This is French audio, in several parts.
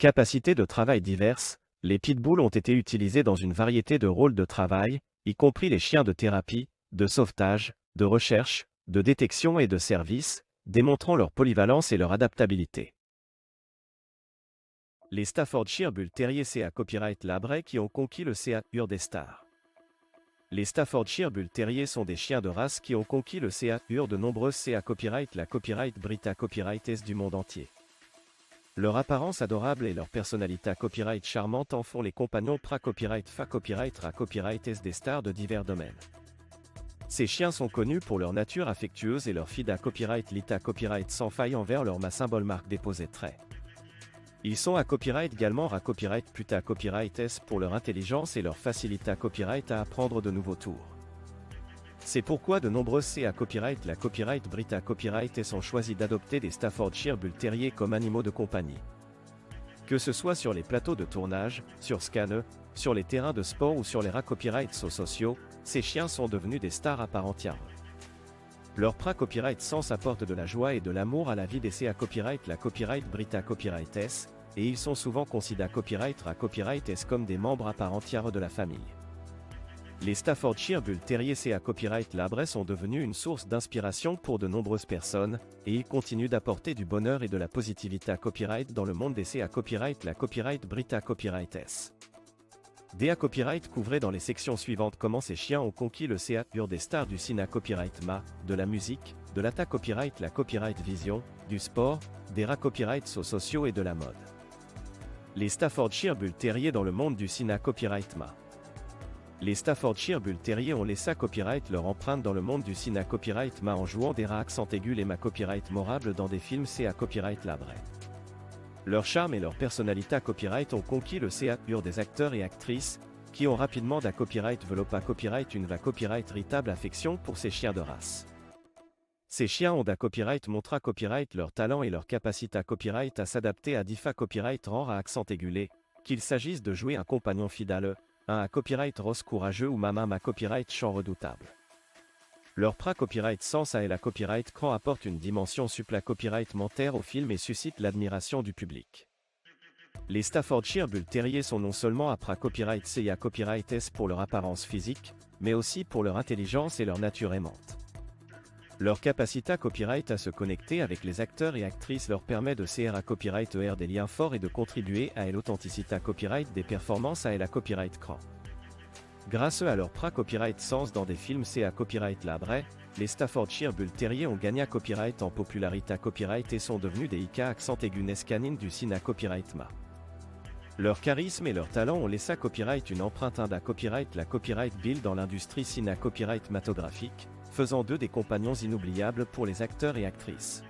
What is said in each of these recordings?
Capacités de travail diverses, les pitbulls ont été utilisés dans une variété de rôles de travail, y compris les chiens de thérapie, de sauvetage, de recherche, de détection et de service, démontrant leur polyvalence et leur adaptabilité. Les Staffordshire Bull Terrier CA Copyright Labray qui ont conquis le CA UR des stars. Les Staffordshire Bull Terrier sont des chiens de race qui ont conquis le CA UR de nombreuses CA Copyright, la Copyright Brita Copyright S du monde entier. Leur apparence adorable et leur personnalité copyright charmante en font les compagnons pra copyright fa copyright ra copyright S des stars de divers domaines. Ces chiens sont connus pour leur nature affectueuse et leur fida copyright lita copyright sans faille envers leur symbole marque déposé trait. Ils sont à copyright également ra copyright puta copyright S pour leur intelligence et leur facilita copyright à apprendre de nouveaux tours. C'est pourquoi de nombreuses CA Copyright, la Copyright Brita Copyright S ont choisi d'adopter des Staffordshire Bull Terrier comme animaux de compagnie. Que ce soit sur les plateaux de tournage, sur Scanne, sur les terrains de sport ou sur les copyrights sociaux, ces chiens sont devenus des stars à part entière. Leur copyright sens apporte de la joie et de l'amour à la vie des CA Copyright, la Copyright Brita Copyright S, et ils sont souvent considérés copyright ra copyright S comme des membres à part entière de la famille. Les Staffordshire Bull Terrier CA Copyright Labray sont devenus une source d'inspiration pour de nombreuses personnes, et ils continuent d'apporter du bonheur et de la positivité à copyright dans le monde des CA Copyright, la Copyright Brita Copyright S. DA Copyright couvrez dans les sections suivantes comment ces chiens ont conquis le CA UR des stars du cinéma Copyright Ma, de la musique, de l'ATA Copyright, la Copyright Vision, du sport, des copyrights sociaux et de la mode. Les Staffordshire Bull Terrier dans le monde du cinéma Copyright Ma. Les Staffordshire Bull Terrier ont laissé copyright leur empreinte dans le monde du cinéma Copyright Ma en jouant des accents aigus les copyright morables dans des films CA Copyright Labray. Leur charme et leur personnalité copyright ont conquis le CA UR des acteurs et actrices, qui ont rapidement copyright développé copyright une copyright véritable affection pour ces chiens de race. Ces chiens ont copyright montra copyright leur talent et leur capacité copyright à s'adapter à diffa copyright rang à accent aigulé, qu'il s'agisse de jouer un compagnon fidèle, un copyright rose courageux ou ma copyright chant redoutable. Leur copyright sens et la copyright cran apportent une dimension supla copyright mentaire au film et suscitent l'admiration du public. Les Staffordshire Bull Terrier sont non seulement à copyright CA copyright S pour leur apparence physique, mais aussi pour leur intelligence et leur nature aimante. Leur capacité copyright à se connecter avec les acteurs et actrices leur permet de CR à copyright ER des liens forts et de contribuer à l'authenticité copyright des performances à la copyright cran. Grâce à leur copyright sens dans des films CA Copyright Labray, les Staffordshire Bull Terrier ont gagné copyright en popularité copyright et sont devenus des IK accent aigu nescanine du cinéma Copyright Ma. Leur charisme et leur talent ont laissé copyright une empreinte copyright la Copyright Bill dans l'industrie cinéma copyright matographique, faisant d'eux des compagnons inoubliables pour les acteurs et actrices.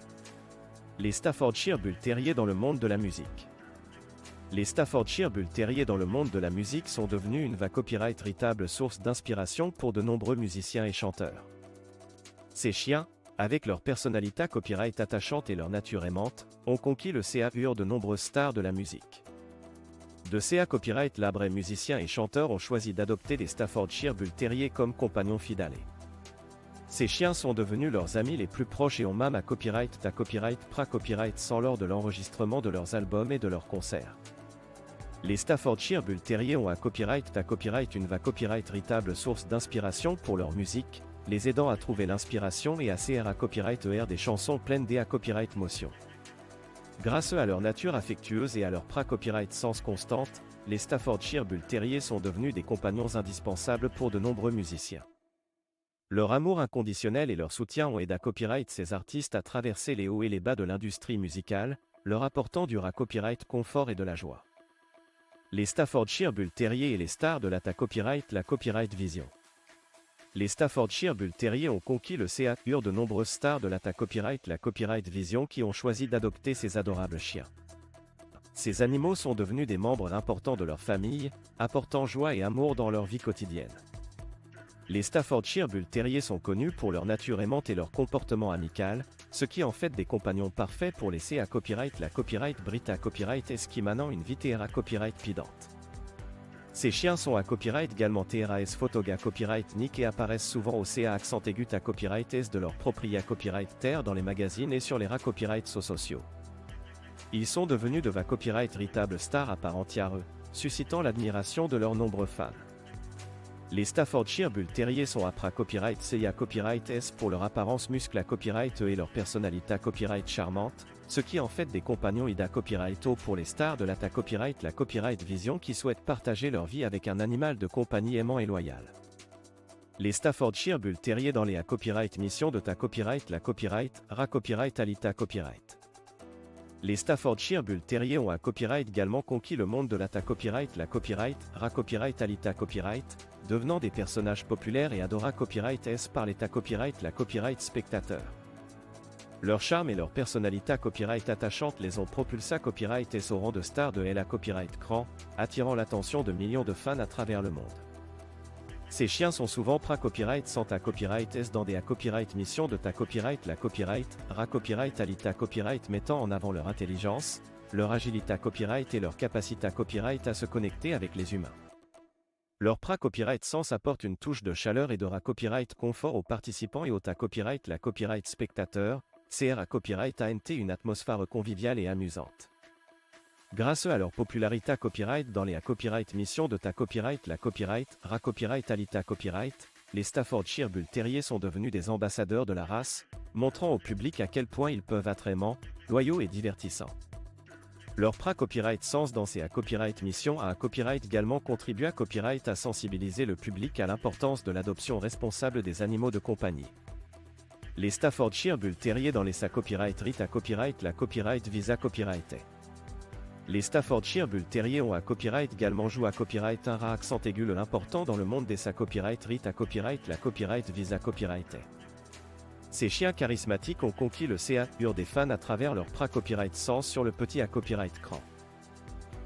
Les Staffordshire Bull Terrier dans le monde de la musique. Les Staffordshire Bull Terrier dans le monde de la musique sont devenus une copyright véritable source d'inspiration pour de nombreux musiciens et chanteurs. Ces chiens, avec leur personnalité copyright attachante et leur nature aimante, ont conquis le CA UR de nombreuses stars de la musique. De CA Copyright Labray musiciens et chanteurs ont choisi d'adopter des Staffordshire Bull Terrier comme compagnons fidèles. Ces chiens sont devenus leurs amis les plus proches et ont même copyright pra copyright sans lors de l'enregistrement de leurs albums et de leurs concerts. Les Staffordshire Bull Terrier ont copyright une copyright véritable source d'inspiration pour leur musique, les aidant à trouver l'inspiration et à CR copyright ER des chansons pleines de copyright motion. Grâce à leur nature affectueuse et à leur copyright sens constante, les Staffordshire Bull Terrier sont devenus des compagnons indispensables pour de nombreux musiciens. Leur amour inconditionnel et leur soutien ont aidé copyright ces artistes à traverser les hauts et les bas de l'industrie musicale, leur apportant du copyright confort et de la joie. Les Staffordshire Bull Terrier et les stars de l'ATA Copyright, la Copyright Vision. Les Staffordshire Bull Terrier ont conquis le CA UR de nombreuses stars de l'ATA Copyright, la Copyright Vision qui ont choisi d'adopter ces adorables chiens. Ces animaux sont devenus des membres importants de leur famille, apportant joie et amour dans leur vie quotidienne. Les Staffordshire Bull Terrier sont connus pour leur nature aimante et leur comportement amical, ce qui en fait des compagnons parfaits pour les CA Copyright, la Copyright Brita Copyright S qui manant une VTRA Copyright pidante. Ces chiens sont à copyright également TRAS Photoga Copyright Nick et apparaissent souvent au CA accent aigu à Copyright S de leur propria Copyright Terre dans les magazines et sur les copyrights sociaux. Ils sont devenus de véritables stars à part entière, suscitant l'admiration de leurs nombreux fans. Les Staffordshire Bull Terriers sont à copyright C à copyright S pour leur apparence muscle à copyright E et leur personnalité copyright charmante, ce qui en fait des compagnons ida copyright O pour les stars de la copyright vision qui souhaitent partager leur vie avec un animal de compagnie aimant et loyal. Les Staffordshire Bull Terriers dans les copyright mission de la copyright alita copyright. Les Staffordshire Bull Terriers ont copyright également conquis le monde de la copyright alita copyright, devenant des personnages populaires et adora copyright S par les copyright spectateurs. Leur charme et leur personnalité copyright attachante les ont propulsés copyright S au rang de stars de la copyright cran, attirant l'attention de millions de fans à travers le monde. Ces chiens sont souvent copyright sans copyright S dans des copyright missions de copyright alita copyright mettant en avant leur intelligence, leur agilité copyright et leur capacité copyright à se connecter avec les humains. Leur copyright sens apporte une touche de chaleur et de copyright confort aux participants et au copyright spectateur, copyright ANT une atmosphère conviviale et amusante. Grâce à leur popularité copyright dans les copyright missions de copyright alita copyright, les Staffordshire Bull Terriers sont devenus des ambassadeurs de la race, montrant au public à quel point ils peuvent être aimants, loyaux et divertissants. Leur copyright sens dans ces copyright missions a copyright également contribué à sensibiliser le public à l'importance de l'adoption responsable des animaux de compagnie. Les Staffordshire Bull Terriers dans les copyright copyright visa copyright. Les Staffordshire Bull Terriers ont copyright également joué copyright un accent aigu l'important dans le monde des copyright copyright visa copyright. Ces chiens charismatiques ont conquis le des fans à travers leur copyright sens sur le petit copyright cran.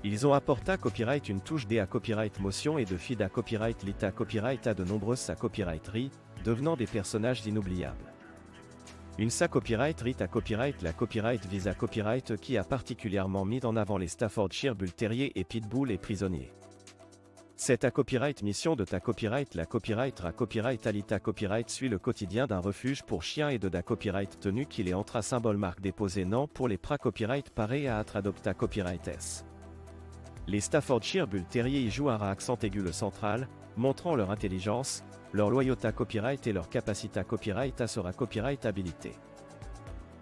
Ils ont apporté copyright une touche des copyright motion et de feed copyright lita copyright à de nombreuses copyright devenant des personnages inoubliables. Une copyright copyright visa copyright qui a particulièrement mis en avant les Staffordshire Bull Terriers et Pitbull et prisonniers. Cette copyright mission de copyright alita copyright suit le quotidien d'un refuge pour chiens et de copyright tenu qu'il est entre symbole marque déposé non pour les copyright parés à adopta copyright S. Les Staffordshire Bull Terriers y jouent un accent aigu le central, montrant leur intelligence, leur loyauté copyright et leur capacité copyright à se copyright habilité.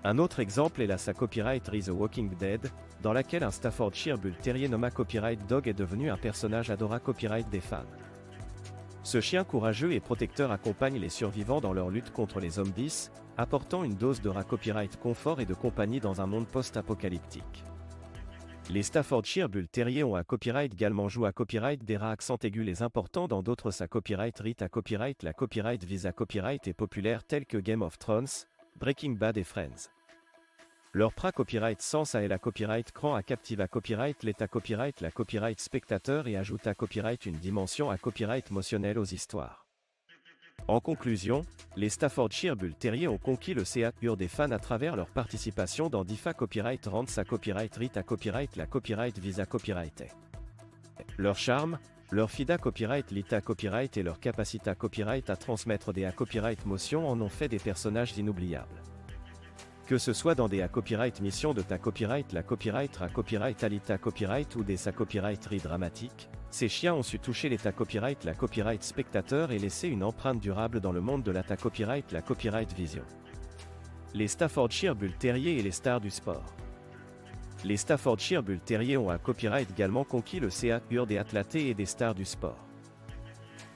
Un autre exemple est la copyright The Walking Dead, dans laquelle un Staffordshire Bull Terrier nommé Copyright Dog est devenu un personnage adora copyright des fans. Ce chien courageux et protecteur accompagne les survivants dans leur lutte contre les zombies, apportant une dose de copyright confort et de compagnie dans un monde post-apocalyptique. Les Staffordshire Bull Terriers ont copyright également joué copyright des accents aigus les importants dans d'autres copyright copyright visa copyright et populaires tels que Game of Thrones, Breaking Bad et Friends. Leur copyright sens a la copyright cran à captive copyright l'état copyright la copyright spectateur et ajoute copyright une dimension copyright motionnelle aux histoires. En conclusion, les Staffordshire Bull Terriers ont conquis le des fans à travers leur participation dans DIFA Copyright Rand copyright copyright la copyright visa copyright. Leur charme, leur fida copyright lita copyright et leur capacité copyright à transmettre des copyright motions en ont fait des personnages inoubliables. Que ce soit dans des copyright missions de copyright alita copyright ou des copyright dramatiques, ces chiens ont su toucher les copyright spectateur et laisser une empreinte durable dans le monde de la copyright vision. Les Staffordshire Bull Terriers et les stars du sport. Les Staffordshire Bull Terriers ont copyright également conquis le des athlètes et des stars du sport.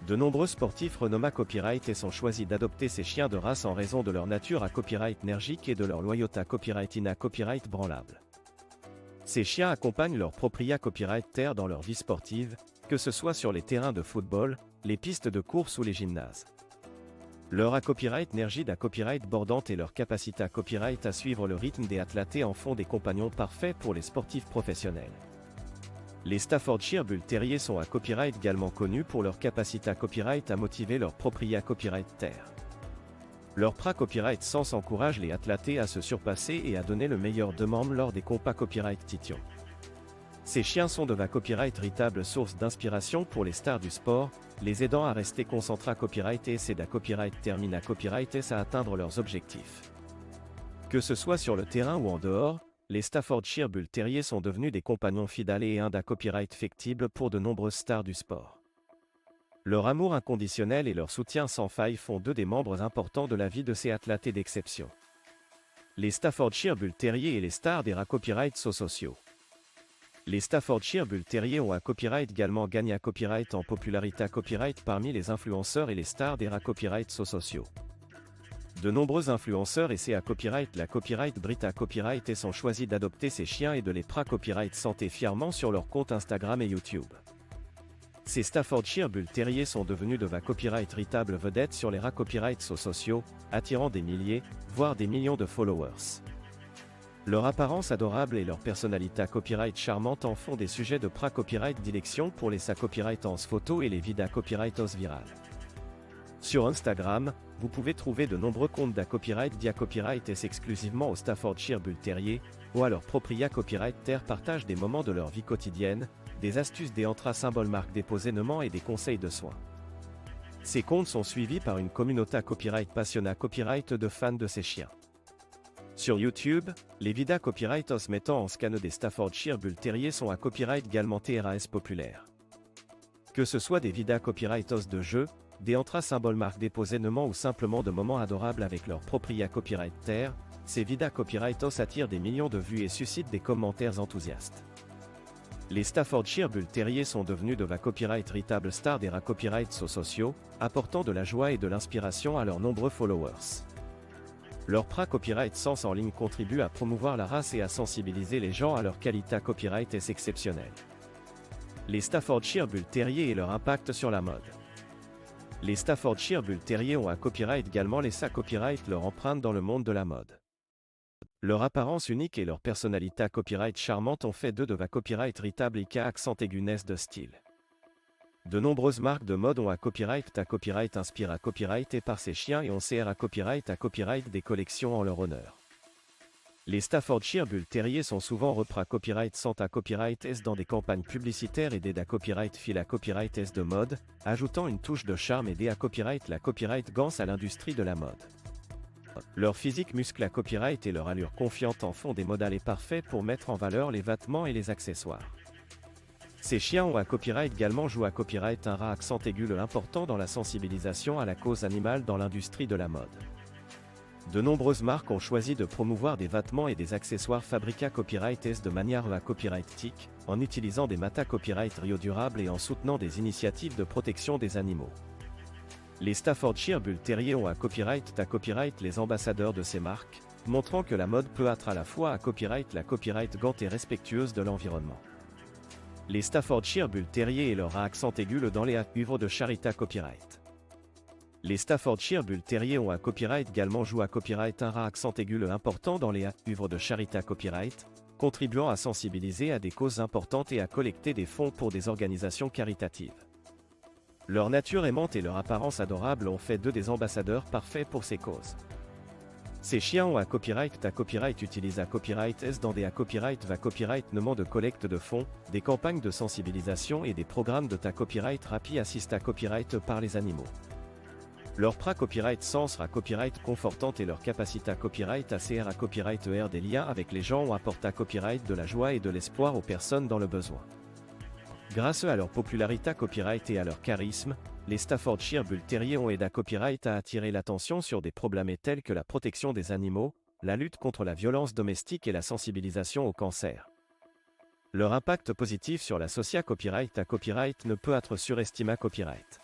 De nombreux sportifs renommés copyright et sont choisis d'adopter ces chiens de race en raison de leur nature copyright énergique et de leur loyauté copyright branlable. Ces chiens accompagnent leurs propriétaires copyright terre dans leur vie sportive, que ce soit sur les terrains de football, les pistes de course ou les gymnases. Leur copyright énergie copyright bordante et leur capacité copyright à suivre le rythme des athlètes en font des compagnons parfaits pour les sportifs professionnels. Les Staffordshire Bull Terriers sont copyright également connus pour leur capacité copyright à motiver leurs propriétaires copyright terre. Leur copyright sens encourage les athlètes à se surpasser et à donner le meilleur d'eux-mêmes lors des combats copyright tition. Ces chiens sont de véritable source d'inspiration pour les stars du sport, les aidant à rester concentrés copyright et c'est copyright termine copyright et à atteindre leurs objectifs. Que ce soit sur le terrain ou en dehors, les Staffordshire Bull Terrier sont devenus des compagnons fidèles et un copyright fictible pour de nombreuses stars du sport. Leur amour inconditionnel et leur soutien sans faille font d'eux des membres importants de la vie de ces athlètes d'exception. Les Staffordshire Bull Terrier et les stars des copyrights sociaux. Les Staffordshire Bull Terrier ont un copyright également gagné un copyright en popularité copyright parmi les influenceurs et les stars des copyrights sociaux. De nombreux influenceurs essaient à copyright la copyright Brita Copyright et sont choisis d'adopter ces chiens et de les copyright santé fièrement sur leurs comptes Instagram et YouTube. Ces Staffordshire Bull Terrier sont devenus de copyright ritables vedettes sur les copyrights sociaux, attirant des milliers, voire des millions de followers. Leur apparence adorable et leur personnalité copyright charmante en font des sujets de copyright d'élection pour les copyright en photos et les vidéos copyright virales. Sur Instagram, vous pouvez trouver de nombreux comptes copyright copyright exclusivement au Staffordshire Bull Terrier, ou à leur propria copyright terre partagent des moments de leur vie quotidienne, des astuces des symboles marques des positionnements et des conseils de soins. Ces comptes sont suivis par une communauté copyright passionnée copyright de fans de ces chiens. Sur YouTube, les vidéos copyright mettant en scan des Staffordshire Bull Terrier sont à copyright également TRAS populaires. Que ce soit des vidéos copyright de jeux, des symboles marques des positionnements ou simplement de moments adorables avec leur propria copyright terre, ces vidéos copyright attirent des millions de vues et suscitent des commentaires enthousiastes. Les Staffordshire Bull Terrier sont devenus de copyright ritables stars des copyrights sociaux, apportant de la joie et de l'inspiration à leurs nombreux followers. Leur copyright sens en ligne contribue à promouvoir la race et à sensibiliser les gens à leur qualité copyright est exceptionnelle. Les Staffordshire Bull Terrier et leur impact sur la mode. Les Staffordshire Bull Terrier ont un copyright également les copyright leur empreinte dans le monde de la mode. Leur apparence unique et leur personnalité copyright charmante ont fait d'eux de copyright ritables et accent aigunesse de style. De nombreuses marques de mode ont un copyright inspire à copyright et par ses chiens et on sert à copyright des collections en leur honneur. Les Staffordshire Bull Terrier sont souvent repris copyright sans copyright S dans des campagnes publicitaires et des copyright fil à copyright S de mode, ajoutant une touche de charme et des copyright la copyright gans à l'industrie de la mode. Leur physique muscle à copyright et leur allure confiante en font des modèles parfaits pour mettre en valeur les vêtements et les accessoires. Ces chiens ont un copyright également jouent à copyright un accent aigu important dans la sensibilisation à la cause animale dans l'industrie de la mode. De nombreuses marques ont choisi de promouvoir des vêtements et des accessoires fabriqués copyright S de manière copyright TIC, en utilisant des matas copyright biodurables et en soutenant des initiatives de protection des animaux. Les Staffordshire Bull Terrier ont un copyright les ambassadeurs de ces marques, montrant que la mode peut être à la fois la copyright gante et respectueuse de l'environnement. Les Staffordshire Bull Terrier et leur accent aigu dans les œuvres de charité copyright. Les Staffordshire Bull Terrier ont un copyright également joue à copyright un accent aigu important dans les œuvres de charité copyright, contribuant à sensibiliser à des causes importantes et à collecter des fonds pour des organisations caritatives. Leur nature aimante et leur apparence adorable ont fait d'eux des ambassadeurs parfaits pour ces causes. Ces chiens ont un copyright utilise un copyright S dans des copyright nommant de collecte de fonds, des campagnes de sensibilisation et des programmes de copyright rapide assist à copyright par les animaux. Leur copyright sens copyright confortante et leur capacité copyright ACR à copyright ER des liens avec les gens ont apporté copyright de la joie et de l'espoir aux personnes dans le besoin. Grâce à leur popularité copyright et à leur charisme, les Staffordshire Bull Terrier ont aidé copyright à attirer l'attention sur des problèmes tels que la protection des animaux, la lutte contre la violence domestique et la sensibilisation au cancer. Leur impact positif sur la société copyright ne peut être surestimé copyright.